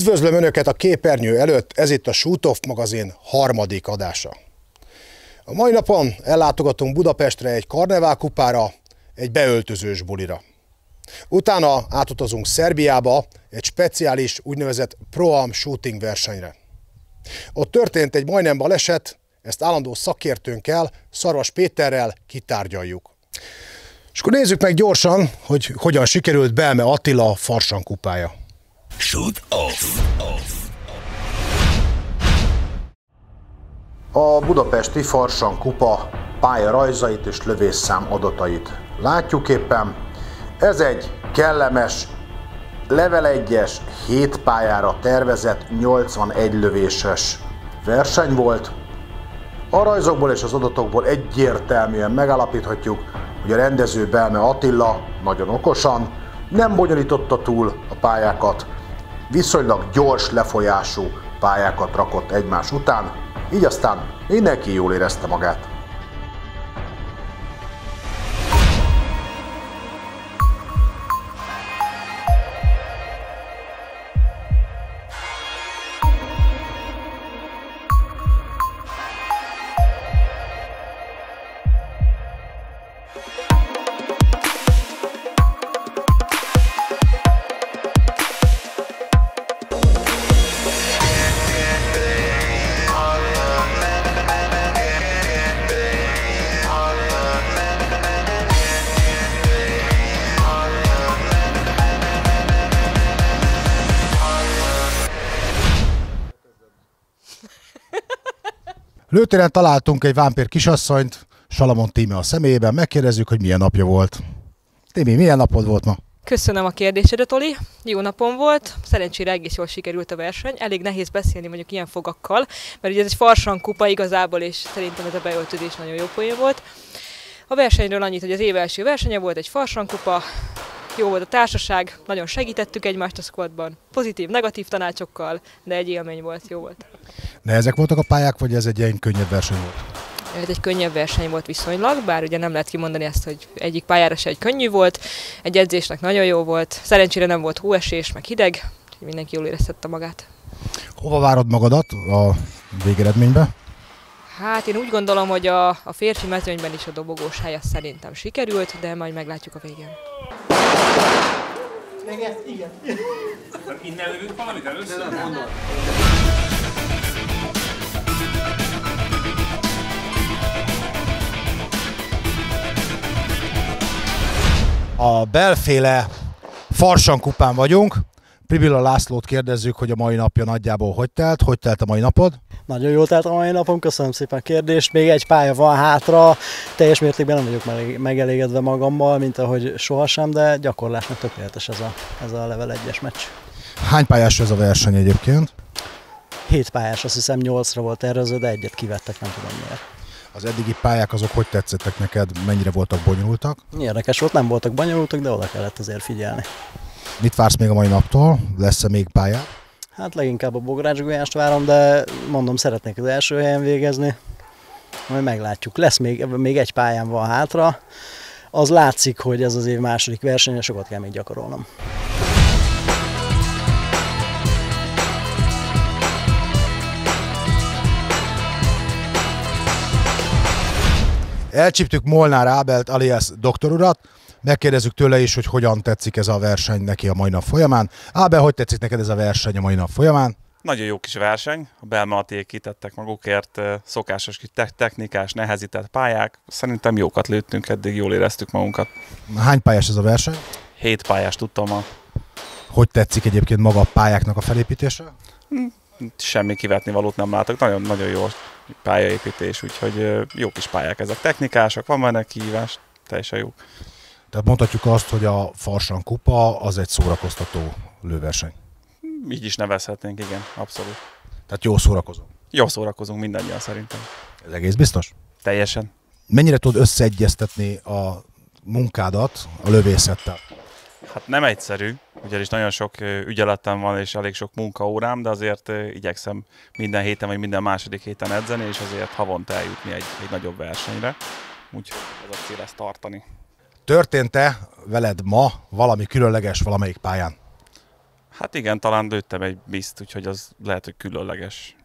Üdvözlöm Önöket a képernyő előtt, ez itt a Shoot Off magazin harmadik adása. A mai napon ellátogatunk Budapestre egy karneválkupára, egy beöltözős bulira. Utána átutazunk Szerbiába egy speciális úgynevezett Pro-Am shooting versenyre. Ott történt egy majdnem baleset, ezt állandó szakértőnkkel, Szarvas Péterrel kitárgyaljuk. És akkor nézzük meg gyorsan, hogy hogyan sikerült Belme Attila Farsang kupája. Shoot Off. A budapesti Farsang kupa pályarajzait és lövésszám adatait látjuk éppen. Ez egy kellemes, level 1-es, 7 pályára tervezett 81 lövéses verseny volt. A rajzokból és az adatokból egyértelműen megállapíthatjuk, hogy a rendező Belme Attila nagyon okosan nem bonyolította túl a pályákat, viszonylag gyors lefolyású pályákat rakott egymás után, így aztán mindenki jól érezte magát. Lőtéren találtunk egy vámpír kisasszonyt, Salamon Tíme a személyében, megkérdezzük, hogy milyen napja volt. Timi, milyen napod volt ma? Köszönöm a kérdésedet, Oli. Jó napom volt, szerencsére egész jól sikerült a verseny. Elég nehéz beszélni mondjuk ilyen fogakkal, mert ugye ez egy Farsang kupa igazából, és szerintem ez a beöltözés nagyon jó poén volt. A versenyről annyit, hogy az év első versenye volt, egy Farsang kupa, jó volt a társaság, nagyon segítettük egymást a squadban, pozitív, negatív tanácsokkal, de egy élmény volt, jó volt. Nehezek voltak a pályák, vagy ez egy ilyen könnyebb verseny volt? Ez egy könnyebb verseny volt viszonylag, bár ugye nem lehet kimondani ezt, hogy egyik pályára se egy könnyű volt, egy edzésnek nagyon jó volt, szerencsére nem volt hóesés, meg hideg, úgyhogy mindenki jól érezhette magát. Hova várod magadat a végeredménybe? Hát én úgy gondolom, hogy a férfi mezőnyben is a dobogós hely szerintem sikerült, de majd meglátjuk a végén. Igen. Innen lövünk valamit először? A Belféle Farsang kupán vagyunk. Pribilla Lászlót kérdezzük, hogy a mai napja nagyjából hogy telt a mai napod? Nagyon jól telt a mai napom, köszönöm szépen a kérdést. Még egy pálya van hátra, teljes mértékben nem vagyok megelégedve magammal, mint ahogy sohasem, de gyakorlásnak tökéletes ez a level 1-es meccs. Hány pályás ez a verseny egyébként? 7 pályás, azt hiszem 8-ra volt tervező, de egyet kivettek, nem tudom miért. Az eddigi pályák azok hogy tetszettek neked, mennyire voltak bonyolultak? Érdekes volt, nem voltak bonyolultak, de oda kellett azért figyelni. Mit vársz még a mai naptól? Lesz-e még pálya? Hát leginkább a bográcsgolyást várom, de mondom, szeretnék az első helyen végezni. Majd meglátjuk. Lesz még egy pályám van hátra. Az látszik, hogy ez az év második versenye, sokat kell még gyakorolnom. Elcsíptük Molnár Ábelt alias Doktor urat, megkérdezzük tőle is, hogy hogyan tetszik ez a verseny neki a mai nap folyamán. Ábel, hogy tetszik neked ez a verseny a mai nap folyamán? Nagyon jó kis verseny, a Belme Attiék kitettek magukért szokásos technikás, nehezített pályák. Szerintem jókat lőttünk, eddig jól éreztük magunkat. Hány pályás ez a verseny? 7 pályás tudtam ma. Hogy tetszik egyébként maga a pályáknak a felépítése? Semmi kivetni valót nem látok, nagyon jó pályaépítés, úgyhogy jó kis pályák ezek. Technikások, van benne kihívás, teljesen jó. Tehát mondhatjuk azt, hogy a Farsang kupa az egy szórakoztató lőverseny. Így is nevezhetnénk, igen, abszolút. Tehát jól szórakozunk. Jól szórakozunk mindannyian szerintem. Ez egész biztos? Teljesen. Mennyire tudod összeegyeztetni a munkádat a lövészettel? Hát nem egyszerű, ugyanis nagyon sok ügyeletem van és elég sok munkaórám, de azért igyekszem minden héten vagy minden második héten edzeni, és azért havonta eljutni egy nagyobb versenyre. Úgyhogy ez a cél ezt tartani. Történt-e veled ma valami különleges valamelyik pályán? Hát igen, talán lőttem egy biszt, úgyhogy az lehet, hogy különleges.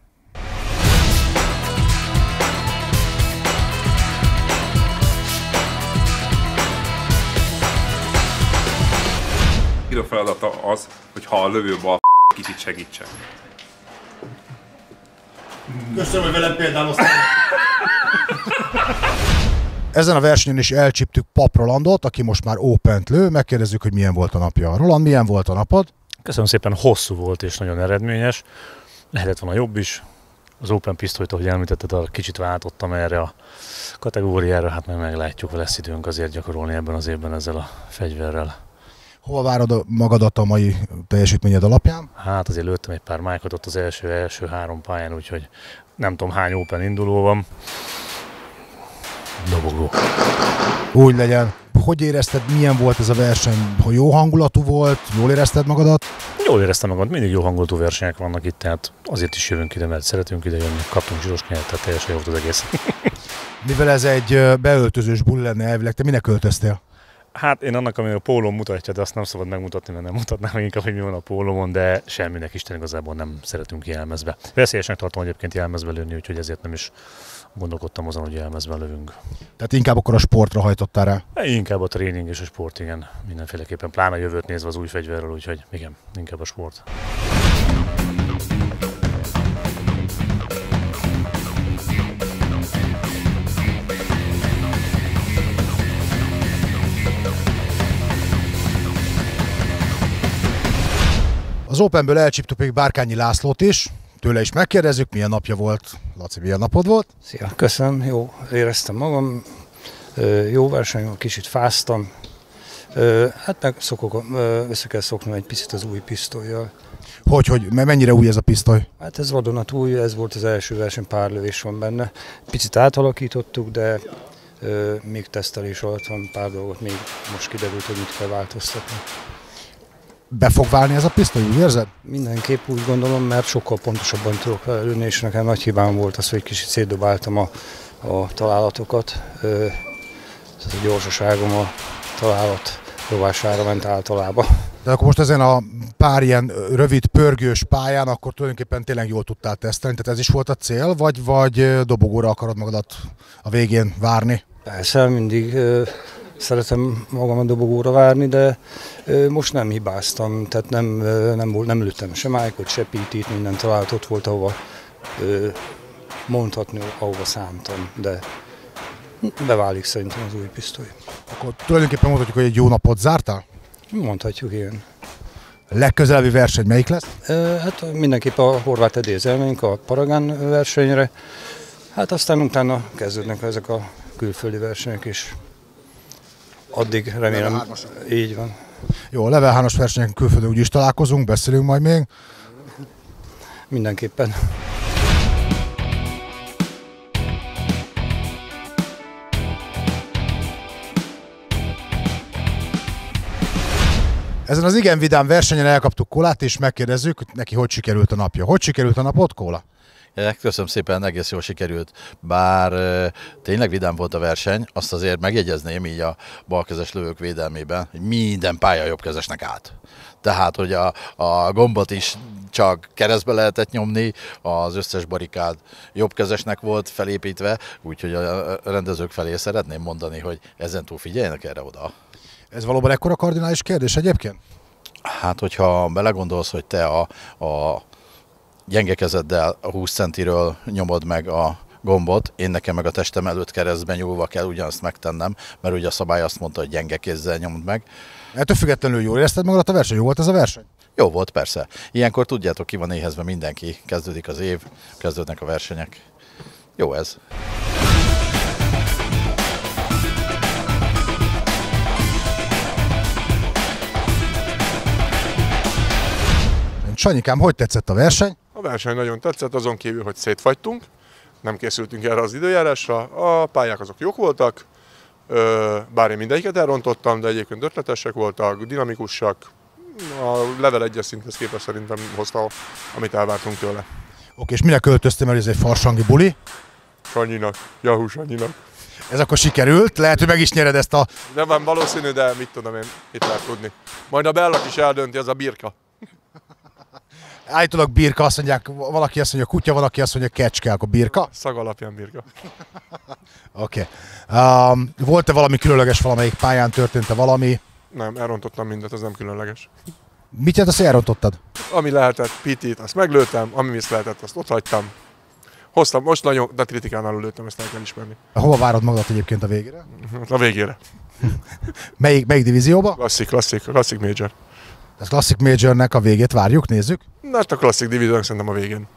A feladata az, hogy ha a lövőbal kicsit segítsen. Köszönöm, hogy velem példáloztál. Ezen a versenyen is elcsíptük Pap Rolandot, aki most már Opent lő. Megkérdezzük, hogy milyen volt a napja. Roland, milyen volt a napod? Köszönöm szépen, hosszú volt és nagyon eredményes. Lehetett volna jobb is. Az Open pisztolyt, ahogy említetted, kicsit váltottam erre a kategóriára, hát meglátjuk, lesz időnk azért gyakorolni ebben az évben ezzel a fegyverrel. Hova várod magadat a mai teljesítményed alapján? Hát azért lőttem egy pár májkot ott az első 3 pályán, úgyhogy nem tudom hány Open induló van. Dobogó. Úgy legyen. Hogy érezted, milyen volt ez a verseny? Ha jó hangulatú volt, jól érezted magadat? Jól éreztem magam, mindig jó hangulatú versenyek vannak itt, tehát azért is jövünk ide, mert szeretünk ide jönni, kaptunk zsiros nyert, tehát teljesen jó volt az egész. Mivel ez egy beöltözős buli lenne elvileg, te minek öltöztél? Hát én annak, ami a pólóm mutatja, de azt nem szabad megmutatni, mert nem mutatnám meg inkább, hogy mi van a pólómon, de semminek Isten igazából nem szeretünk jelmezbe. Veszélyesnek tartom egyébként jelmezbe lőni, úgyhogy ezért nem is gondolkodtam azon, hogy jelmezben lövünk. Tehát inkább akkor a sportra hajtottál rá? Inkább a tréning és a sport, igen. Mindenféleképpen, pláne a jövőt nézve az új fegyverről, úgyhogy igen, inkább a sport. Az Openből elcsíptük még Bárkányi Lászlót is, tőle is megkérdezzük, milyen napja volt. Laci, milyen napod volt? Szia, köszönöm, jó éreztem magam, jó verseny, kicsit fáztam, hát meg össze kell szoknom egy picit az új pisztollyal. Hogy mennyire új ez a pisztoly? Hát ez vadonatúj, ez volt az első verseny, pár lövés van benne. Picit átalakítottuk, de még tesztelés alatt van pár dolgot, még most kiderült, hogy mit kell változtatni. Be fog válni ez a pisztoly, úgy érzed? Mindenképp úgy gondolom, mert sokkal pontosabban tudok lőni, és nekem nagy hibám volt az, hogy kicsit szétdobáltam a találatokat. Tehát a gyorsaságom a találat rovására ment általában. De akkor most ezen a pár ilyen rövid, pörgős pályán, akkor tulajdonképpen tényleg jól tudtál tesztelni, tehát ez is volt a cél, vagy dobogóra akarod magadat a végén várni? Persze, mindig szeretem magam a dobogóra várni, de most nem hibáztam, tehát nem lőttem se májkot, se PT-t, minden talált ott volt, ahova mondhatni, ahova szántam, de beválik szerintem az új pisztoly. Akkor tulajdonképpen mondhatjuk, hogy egy jó napot zártál? Mondhatjuk, igen. Legközelebbi verseny melyik lesz? Hát mindenképp a Horváth Edéz elmegyünk a Paragán versenyre, hát aztán utána kezdődnek ezek a külföldi versenyek is. Addig remélem, így van. Jó, a Level 3-as versenyen külföldön úgyis találkozunk, beszélünk majd még. Mindenképpen. Ezen az igen vidám versenyen elkaptuk Kólát, és megkérdezzük, hogy neki hogy sikerült a napja. Hogy sikerült a napod, Kóla? Köszönöm szépen, egész jól sikerült, bár tényleg vidám volt a verseny, azt azért megjegyezném így a balkezes lövők védelmében, hogy minden pálya jobbkezesnek át. Tehát, hogy a gombot is csak keresztbe lehetett nyomni, az összes barikád jobbkezesnek volt felépítve, úgyhogy a rendezők felé szeretném mondani, hogy ezentúl figyeljenek erre oda. Ez valóban ekkora kardinális kérdés egyébként? Hát, hogyha belegondolsz, hogy te a gyenge kezeddel a 20 centiről nyomod meg a gombot, én nekem meg a testem előtt keresztben nyúlva kell ugyanazt megtennem, mert ugye a szabály azt mondta, hogy gyenge kézzel nyomod meg. Ettől függetlenül jól érezted magadat a verseny? Jó volt ez a verseny? Jó volt, persze. Ilyenkor tudjátok, ki van éhezve mindenki. Kezdődik az év, kezdődnek a versenyek. Jó ez. Sanyikám, hogy tetszett a verseny? A verseny nagyon tetszett, azon kívül, hogy szétfagytunk, nem készültünk erre az időjárásra, a pályák azok jók voltak, bár én mindegyiket elrontottam, de egyébként ötletesek voltak, dinamikusak, a level 1-es szinthez képest szerintem hozta, amit elvártunk tőle. Oké, és minek öltöztem, mert ez egy farsangi buli? Sanyinak, Yahoo Sanyinak. Ez akkor sikerült, lehet, hogy meg is nyered ezt a... Nem van valószínű, de mit tudom én, itt lehet tudni. Majd a Bella is eldönti, az a birka. Állítólag birka, azt mondják, valaki azt mondja kutya, valaki azt mondja kecske, akkor birka? Szag alapján birka. Oké. Volt-e valami különleges valamelyik pályán, történt-e valami? Nem, elrontottam mindent, az nem különleges. Mit jelent, azt elrontottad? Ami lehetett, pitit, azt meglőttem, ami visz lehetett, azt ott hagytam. Hoztam, most nagyon, de kritikánál lőttem, ezt el kell ismerni. Hova várod magadat egyébként a végére? A végére. Melyik divízióba? Classic Major. A Classic Majornek a végét várjuk, nézzük. Na, hát a Classic Division szerintem a végén.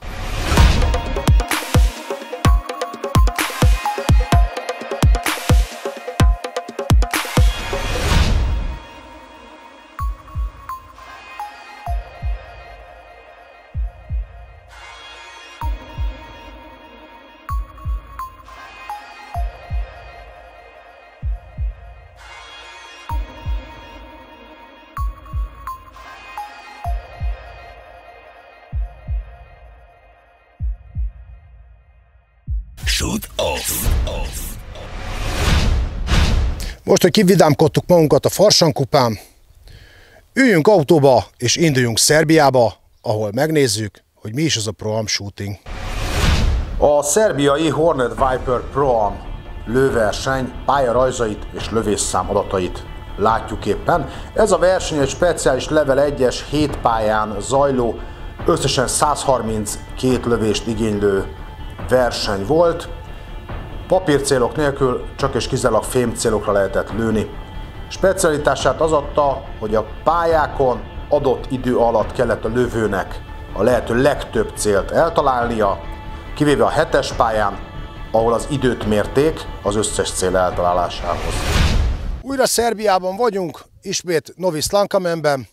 Shoot off. Most, hogy kividámkodtuk magunkat a Farsang kupán, üljünk autóba és induljunk Szerbiába, ahol megnézzük, hogy mi is az a Pro-Am shooting. A szerbiai Hornet Viper Pro-Am lőverseny pályarajzait és lövésszám adatait látjuk éppen. Ez a verseny egy speciális level 1-es 7 pályán zajló, összesen 132 lövést igénylő verseny volt. Papírcélok nélkül csak és kizárólag fémcélokra lehetett lőni. Specialitását az adta, hogy a pályákon adott idő alatt kellett a lövőnek a lehető legtöbb célt eltalálnia, kivéve a 7-es pályán, ahol az időt mérték az összes cél eltalálásához. Újra Szerbiában vagyunk, ismét Novi Slankamenben.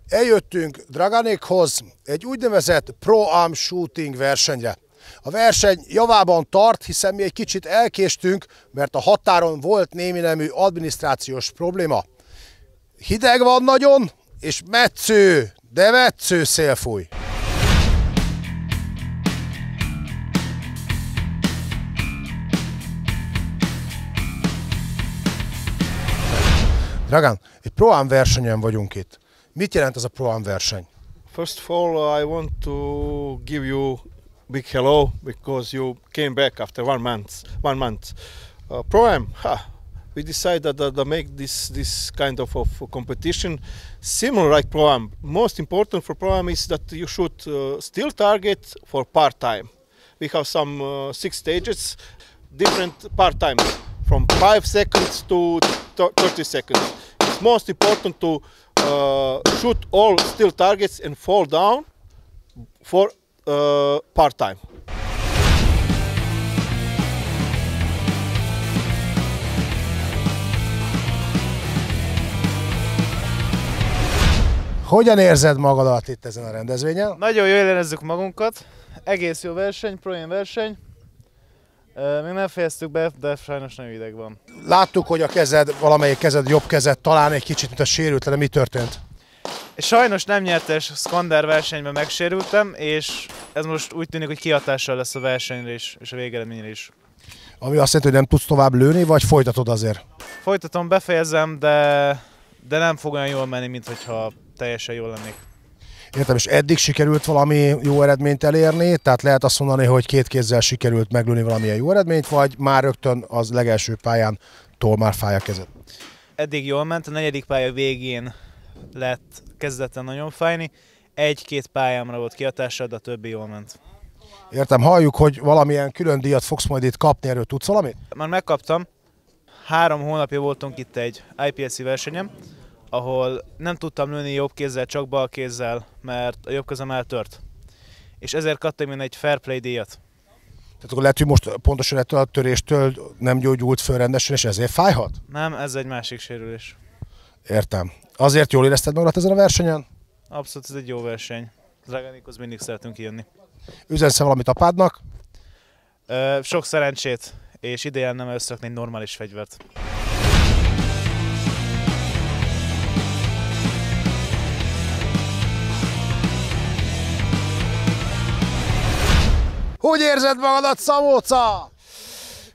Eljöttünk Draganékhoz egy úgynevezett Pro-Am shooting versenyre. A verseny javában tart, hiszen mi egy kicsit elkéstünk, mert a határon volt némi nemű adminisztrációs probléma. Hideg van nagyon, és metsző, de metsző szél fúj. Dragan, egy Pro-Am versenyen vagyunk itt. Mit jelent ez a Pro-Am verseny? First of all, I want to give you big hello because you came back after 1 month. Pro-Am, we decided to make this kind of competition similar like Pro-Am. Most important for Pro-Am is that you shoot still target for part-time. We have some 6 stages, different part-times from 5 seconds to 30 seconds. It's most important to shoot all still targets and fall down for part-time. Hogyan érzed magadat itt ezen a rendezvényen? Nagyon jól érezzük magunkat, egész jó verseny, Pro-Am verseny. Még nem fejeztük be, de sajnos nagyon ideg van. Láttuk, hogy a kezed, valamelyik kezed, jobb kezed talán egy kicsit, mint a sérült, de mi történt? Sajnos nem nyertes Skander versenyben megsérültem, és ez most úgy tűnik, hogy kihatással lesz a versenyre is, és a végeredményre is. Ami azt jelenti, hogy nem tudsz tovább lőni, vagy folytatod azért? Folytatom, befejezem, de nem fog olyan jól menni, mint hogyha teljesen jól lennék. Értem, és eddig sikerült valami jó eredményt elérni, tehát lehet azt mondani, hogy 2 kézzel sikerült meglőni valamilyen jó eredményt, vagy már rögtön az legelső pályán már fáj a kezed? Eddig jól ment, a 4. pálya végén lett kezdetlen nagyon fájni. 1-2 pályámra volt kihatással, de a többi jól ment. Értem, halljuk, hogy valamilyen külön díjat fogsz majd itt kapni, erről tudsz valamit? Már megkaptam. 3 hónapja voltunk itt egy IPSC versenyem, ahol nem tudtam lőni jobb kézzel, csak bal kézzel, mert a jobb kezem eltört. És ezért kaptam én egy Fair Play díjat. Tehát akkor lehet, hogy most pontosan ettől a töréstől nem gyógyult föl rendesen, és ezért fájhat? Nem, ez egy másik sérülés. Értem. Azért jól érezted magadat ezen a versenyen? Abszolút, ez egy jó verseny. Draganékhoz mindig szeretünk kijönni. Üzensz valamit apádnak? Sok szerencsét, és idején nem összerakni egy normális fegyvert. Hogy érzed magadat, Szamóca?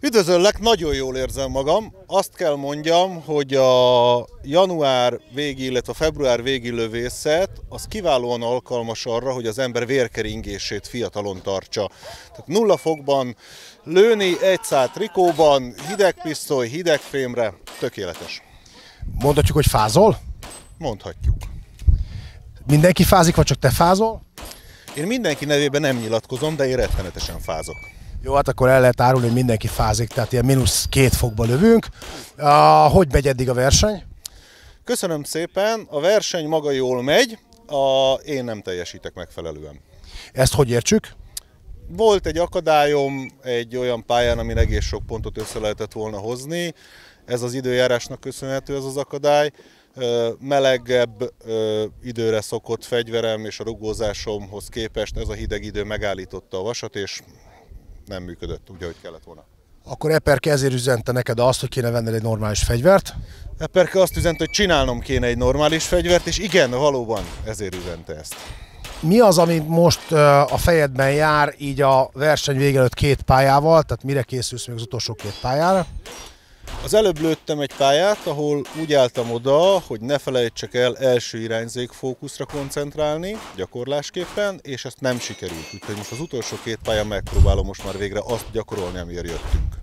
Üdvözöllek, nagyon jól érzem magam. Azt kell mondjam, hogy a január végi, illetve a február végi lövészet az kiválóan alkalmas arra, hogy az ember vérkeringését fiatalon tartsa. Tehát 0 fokban lőni, 1 szál trikóban, hideg pisztoly, hideg fémre, tökéletes. Mondhatjuk, hogy fázol? Mondhatjuk. Mindenki fázik, vagy csak te fázol? Én mindenki nevében nem nyilatkozom, de én rettenetesen fázok. Jó, hát akkor el lehet árulni, hogy mindenki fázik, tehát ilyen -2 fokba lövünk. Hogy megy eddig a verseny? Köszönöm szépen, a verseny maga jól megy, én nem teljesítek megfelelően. Ezt hogy értsük? Volt egy akadályom egy olyan pályán, amin egész sok pontot össze lehetett volna hozni. Ez az időjárásnak köszönhető ez az akadály. Melegebb időre szokott fegyverem és a rugózásomhoz képest ez a hideg idő megállította a vasat, és nem működött úgy, ahogy kellett volna. Akkor Eperke ezért üzente neked azt, hogy kéne venned egy normális fegyvert? Eperke azt üzente, hogy csinálnom kéne egy normális fegyvert, és igen, valóban ezért üzente ezt. Mi az, ami most a fejedben jár így a verseny vége előtt 2 pályával, tehát mire készülsz még az utolsó 2 pályára? Az előbb lőttem egy pályát, ahol úgy álltam oda, hogy ne felejtsek el első irányzék fókuszra koncentrálni gyakorlásképpen, és ezt nem sikerült. Úgyhogy most az utolsó 2 pályán megpróbálom most már végre azt gyakorolni, amiért jöttünk.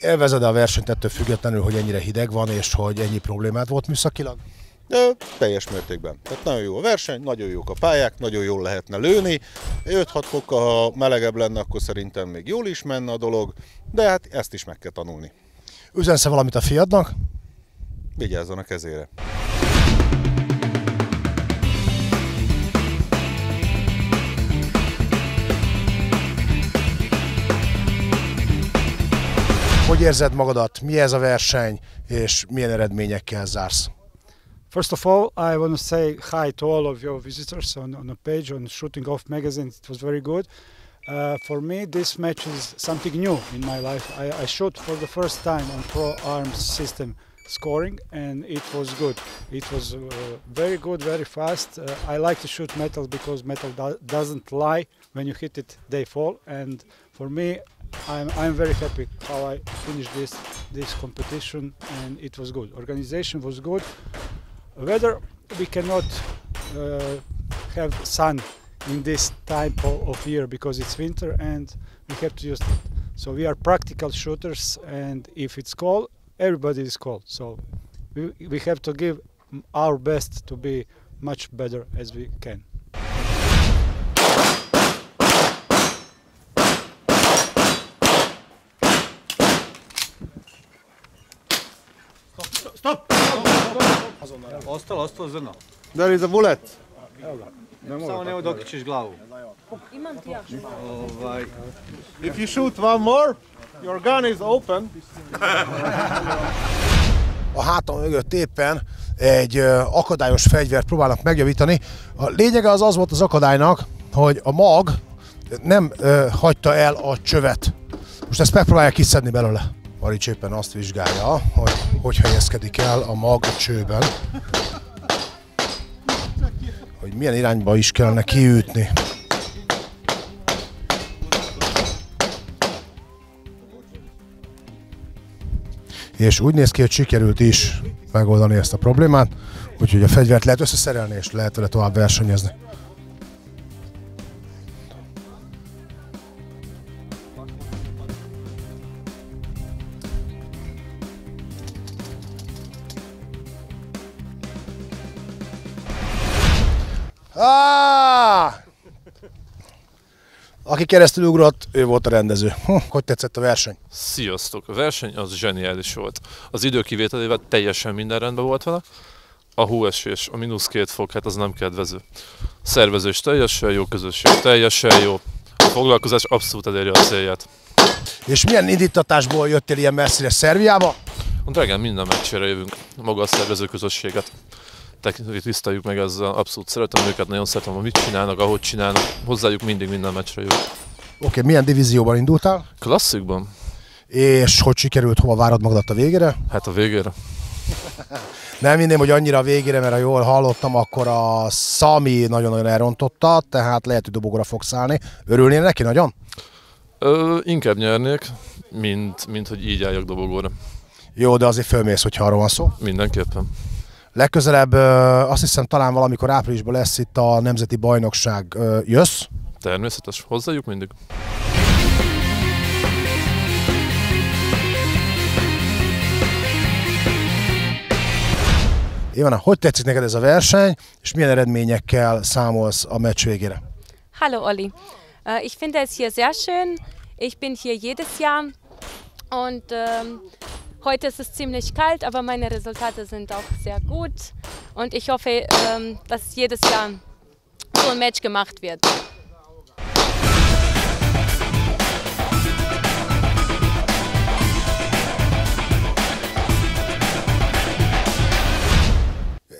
Élvezed a versenyt ettől függetlenül, hogy ennyire hideg van, és hogy ennyi problémád volt műszakilag? De teljes mértékben. Tehát nagyon jó a verseny, nagyon jók a pályák, nagyon jól lehetne lőni. 5-6 fokkal, ha melegebb lenne, akkor szerintem még jól is menne a dolog, de hát ezt is meg kell tanulni. Üzensz-e valamit a fiadnak? Vigyázzon a kezére. Hogy érzed magadat? Mi ez a verseny, és milyen eredményekkel zársz? First of all, I want to say hi to all of your visitors on the page, on Shooting Off magazine. It was very good. For me, this match is something new in my life. I shot for the first time on Pro Arms system scoring, and it was good. It was very good, very fast. I like to shoot metal because metal doesn't lie. When you hit it, they fall. And for me, I'm very happy how I finished this competition, and it was good. Organization was good. Whether we cannot have sun in this time of year because it's winter and we have to use it. So we are practical shooters, and if it's cold, everybody is cold. So we have to give our best to be much better as we can. Stop! Ostalo zrno. There is a bullet. Samo nemoj da okrećeš glavu. Imam ti ja. If you shoot one more, your gun is open. A hátam mögött éppen egy akadályos fegyvert próbálnak megjavítani. A lényege az volt az akadálynak, hogy a mag nem hagyta el a csövet. Most ezt megpróbálják kiszedni belőle. Marics éppen azt vizsgálja, hogy helyezkedik el a mag a csőben. Hogy milyen irányba is kellene kiütni. És úgy néz ki, hogy sikerült is megoldani ezt a problémát, úgyhogy a fegyvert lehet összeszerelni, és lehet vele tovább versenyezni. Aki keresztül ugrott, ő volt a rendező. Hogy tetszett a verseny? Sziasztok! A verseny az zseniális volt. Az idő kivételével teljesen minden rendben volt vele. A hóesés, a -2 fok, hát az nem kedvező. A szervezés teljesen jó, közösség teljesen jó. A foglalkozás abszolút eléri a célját. És milyen indítatásból jöttél ilyen messzire? Szerbiába? Drágán minden meccsére jövünk. Maga a szervező közösséget tiszteljük meg ezzel, abszolút szeretem őket, nagyon szeretem, hogy mit csinálnak, ahogy csinálnak, hozzájuk mindig minden meccsre jövök. Oké, milyen divízióban indultál? Klasszikban. És hogy sikerült, hova várod magadat a végére? Hát a végére. Nem hinném, hogy annyira a végére, mert ha jól hallottam, akkor a Sami nagyon-nagyon elrontotta, tehát lehet, hogy dobogóra fogsz állni. Örülnél neki nagyon? Inkább nyernék, mint hogy így álljak dobogóra. Jó, de azért fölmész, hogyha arról van szó. Mindenképpen. Legközelebb azt hiszem talán valamikor áprilisban lesz itt a Nemzeti Bajnokság. Jössz? Természetes, hozzájuk mindig. Ivana, hogy tetszik neked ez a verseny, és milyen eredményekkel számolsz a meccs végére? Hallo Olli, ich finde es hier sehr schön. Ich bin hier jedes Jahr und heute ist es ziemlich kalt, aber meine Resultate sind auch sehr gut und ich hoffe, dass jedes Jahr so ein Match gemacht wird.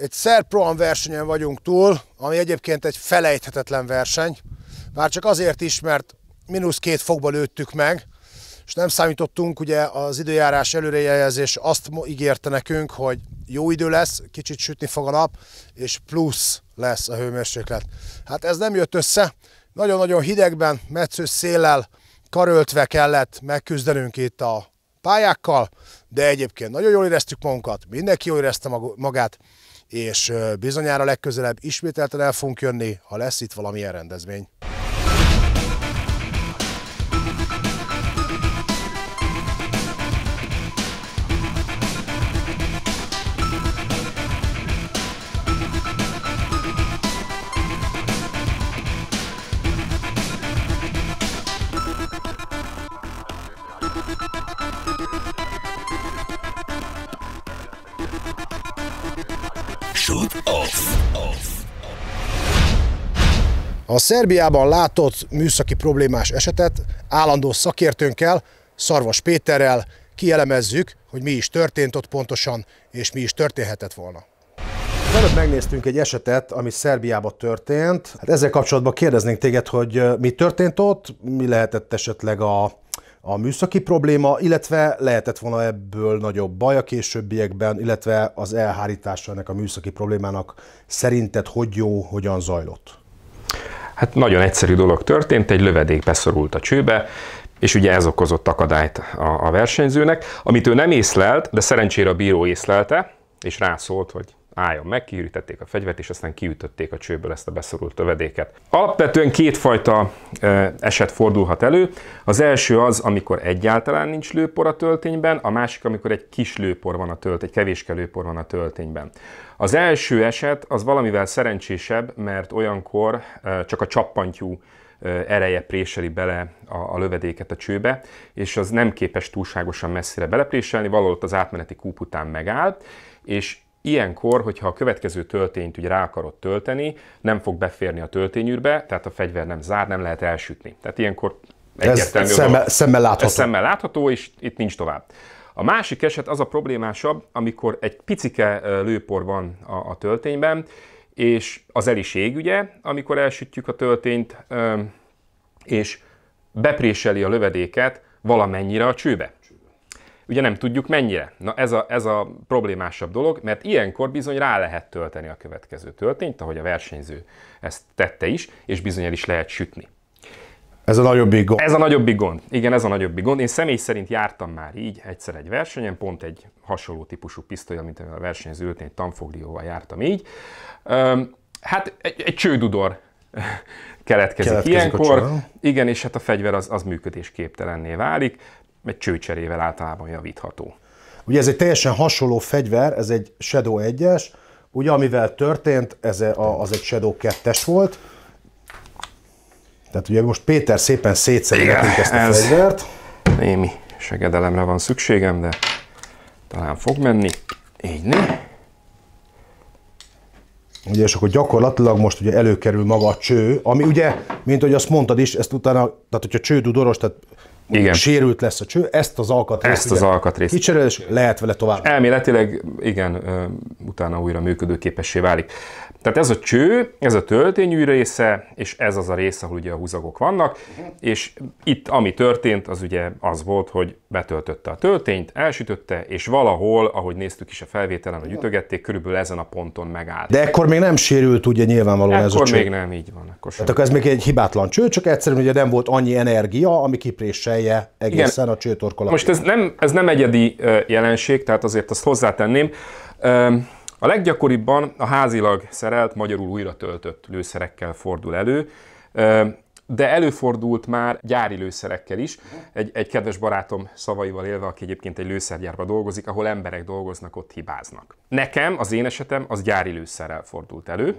Egy szerb Pro-Am versenyen vagyunk túl, ami egyébként egy felejthetetlen verseny. Már csak azért is, mert -2 fokba lőttük meg, és nem számítottunk, ugye az időjárás előrejelzés azt ígérte nekünk, hogy jó idő lesz, kicsit sütni fog a nap, és plusz lesz a hőmérséklet. Hát ez nem jött össze, nagyon-nagyon hidegben, metszős széllel karöltve kellett megküzdenünk itt a pályákkal, de egyébként nagyon jól éreztük magunkat, mindenki jól érezte magát, és bizonyára legközelebb ismételten el fogunk jönni, ha lesz itt valamilyen rendezvény. Shoot off. A Szerbiában látott műszaki problémás esetet állandó szakértőnkkel, Szarvas Péterrel kielemezzük, hogy mi is történt ott pontosan, és mi is történhetett volna. Előbb megnéztünk egy esetet, ami Szerbiában történt. Hát ezzel kapcsolatban kérdeznénk téged, hogy mi történt ott, mi lehetett esetleg a műszaki probléma, illetve lehetett volna ebből nagyobb baj a későbbiekben, illetve az elhárítása ennek a műszaki problémának szerinted hogy jó, hogyan zajlott? Hát nagyon egyszerű dolog történt, egy lövedék beszorult a csőbe, és ugye ez okozott akadályt a versenyzőnek, amit ő nem észlelt, de szerencsére a bíró észlelte, és rászólt, hogy álljon meg, kiürítették a fegyvert, és aztán kiütötték a csőből ezt a beszorult lövedéket. Alapvetően kétfajta eset fordulhat elő. Az első az, amikor egyáltalán nincs lőpor a töltényben, a másik, amikor egy kis lőpor van egy kevéske lőpor van a töltényben. Az első eset az valamivel szerencsésebb, mert olyankor csak a csappantyú ereje préseli bele a lövedéket a csőbe, és az nem képes túlságosan messzire belepréselni, valahol az átmeneti kúp után megáll, és ilyenkor, hogyha a következő töltényt ugye rá akarod tölteni, nem fog beférni a töltényűrbe, tehát a fegyver nem zár, nem lehet elsütni. Tehát ilyenkor egyértelmű szemmel látható. Ez szemmel látható, és itt nincs tovább. A másik eset az a problémásabb, amikor egy picike lőpor van a töltényben, és az el is ég, ugye, amikor elsütjük a töltényt, és bepréseli a lövedéket valamennyire a csőbe. Ugye nem tudjuk mennyire. Na ez a problémásabb dolog, mert ilyenkor bizony rá lehet tölteni a következő töltényt, ahogy a versenyző ezt tette is, és bizony el is lehet sütni. Ez a nagyobbik gond. Ez a nagyobbik gond. Igen, ez a nagyobbik gond. Én személy szerint jártam már így egyszer egy versenyen, pont egy hasonló típusú pisztolya, mint a versenyző ültény, tanfoglióval jártam így. Hát egy csődudor keletkezik ilyenkor. Igen, és hát a fegyver az működésképtelenné válik. Egy csőcserével általában javítható. Ugye ez egy teljesen hasonló fegyver, ez egy Shadow 1-es, ugye amivel történt, az egy Shadow 2-es volt. Tehát ugye most Péter szépen szétszedi nekünk ezt a fegyvert. Némi segedelemre van szükségem, de talán fog menni. Így né. Ugye, és akkor gyakorlatilag most ugye előkerül maga a cső, ami ugye, mint hogy azt mondtad is, ezt utána, tehát hogyha csődudoros, tehát igen, sérült lesz a cső, ezt az alkatrészt kicseréled, és lehet vele tovább. Elméletileg, igen, utána újra működőképessé válik. Tehát ez a cső, ez a töltényű része, és ez az a rész, ahol ugye a húzagok vannak, és itt ami történt, az ugye az volt, hogy betöltötte a töltényt, elsütötte, és valahol, ahogy néztük is a felvételen, hogy ütögették, körülbelül ezen a ponton megállt. De ekkor még nem sérült ugye nyilvánvalóan ez a cső. Ekkor még nem, így van. Tehát akkor ez még egy hibátlan cső, csak egyszerűen ugye nem volt annyi energia, ami kipréselje egészen igen. A csőtorkolat. Most ez nem egyedi jelenség, tehát azért azt hozzátenném. A leggyakoribban a házilag szerelt, magyarul újra töltött lőszerekkel fordul elő, de előfordult már gyári lőszerekkel is. Egy kedves barátom szavaival élve, aki egyébként egy lőszergyárban dolgozik, ahol emberek dolgoznak, ott hibáznak. Nekem, az én esetem, az gyári lőszerrel fordult elő,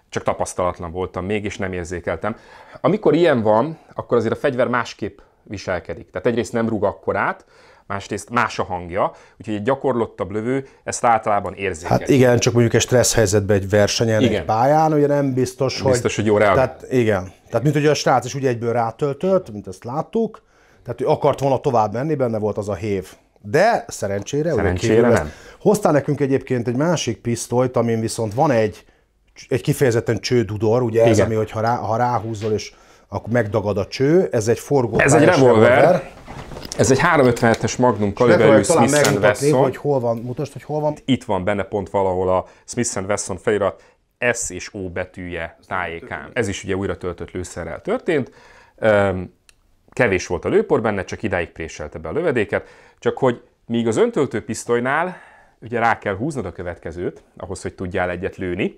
csak tapasztalatlan voltam még, és nem érzékeltem. Amikor ilyen van, akkor azért a fegyver másképp viselkedik. Tehát egyrészt nem rúg akkorát, másrészt más a hangja, úgyhogy egy gyakorlottabb lövő ezt általában érzékeli. Hát igen, csak mondjuk egy stressz helyzetben egy versenyen, igen. Egy pályán, ugye nem biztos, hogy jó reagál. Tehát igen. Tehát mint hogy a srác is ugye egyből rátöltött, mint ezt láttuk, tehát ő akart volna tovább menni, benne volt az a hév. De szerencsére nem. Hoztál nekünk egyébként egy másik pisztolyt, amin viszont van egy kifejezetten csődudor, ugye ez, ami, hogy ha ráhúzol és akkor megdagad a cső, ez egy forgópályás revolver. Ez egy 357-es Magnum kaliberű Smith & Wesson. Hogy hol van, mutasd, hogy hol van. Itt van benne pont valahol a Smith & Wesson felirat S és O betűje tájékán. Ez is ugye újra töltött lőszerrel történt. Kevés volt a lőpor benne, csak idáig préselte be a lövedéket. Csak hogy míg az öntöltő pisztolynál ugye rá kell húznod a következőt, ahhoz, hogy tudjál egyet lőni.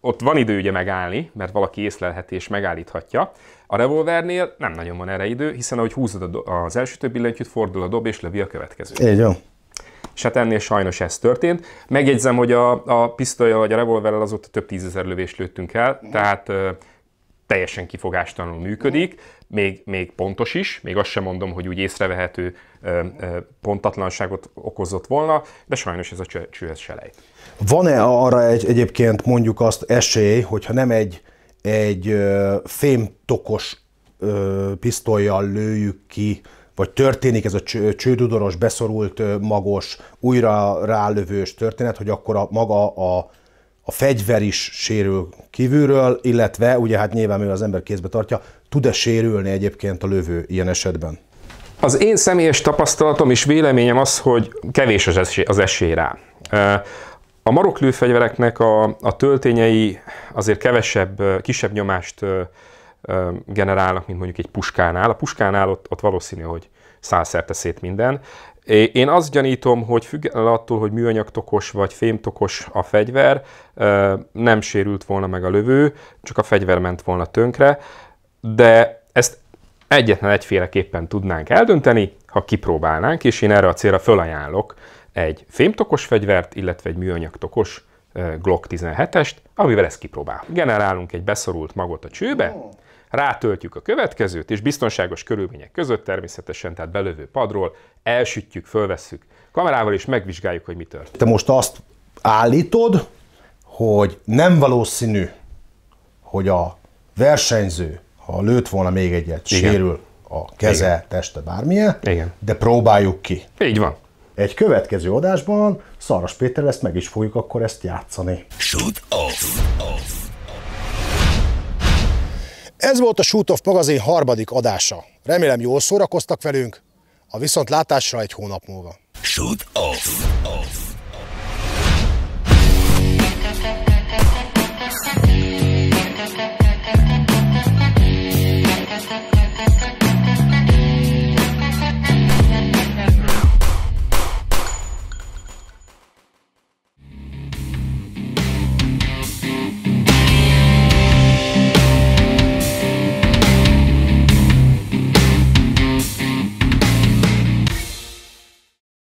Ott van idő ugye megállni, mert valaki észlelheti és megállíthatja. A revolvernél nem nagyon van erre idő, hiszen ahogy húzod az elsütő billentyűt, fordul a dob és lövi a következőt. Így van. És hát ennél sajnos ez történt. Megjegyzem, hogy a pisztollyal vagy a revolverrel azóta több 10 000 lövést lőttünk el, tehát teljesen kifogástalanul működik, még pontos is, még azt sem mondom, hogy úgy észrevehető pontatlanságot okozott volna, de sajnos ez a csőhez se lejt. Van-e arra egyébként mondjuk azt esély, hogyha nem egy fémtokos pisztollyal lőjük ki, vagy történik ez a csődudoros, beszorult, magos, újra rálövős történet, hogy akkor maga a fegyver is sérül kívülről, illetve ugye hát nyilván mivel az ember kézbe tartja, tud-e sérülni egyébként a lövő ilyen esetben? Az én személyes tapasztalatom és véleményem az, hogy kevés az esély rá. A maroklőfegyvereknek a töltényei azért kisebb nyomást generálnak, mint mondjuk egy puskánál. A puskánál ott valószínű, hogy szálszerte szét minden. Én azt gyanítom, hogy függetlenül attól, hogy műanyagtokos vagy fémtokos a fegyver, nem sérült volna meg a lövő, csak a fegyver ment volna tönkre, de ezt egyetlen egyféleképpen tudnánk eldönteni, ha kipróbálnánk, és én erre a célra fölajánlok egy fémtokos fegyvert, illetve egy műanyagtokos Glock 17-est, amivel ezt kipróbál. Generálunk egy beszorult magot a csőbe, rátöltjük a következőt, és biztonságos körülmények között természetesen, tehát belövő padról, elsütjük, fölvesszük kamerával, és megvizsgáljuk, hogy mi történt. Te most azt állítod, hogy nem valószínű, hogy a versenyző, ha lőtt volna még egyet, sérül a keze, teste, bármilyen, de próbáljuk ki. Így van. Egy következő adásban Szaras Péterrel ezt meg is fogjuk akkor ezt játszani. Shoot Off. Ez volt a Shoot Off magazin harmadik adása. Remélem jól szórakoztak velünk, a viszontlátásra egy hónap múlva. Shoot Off.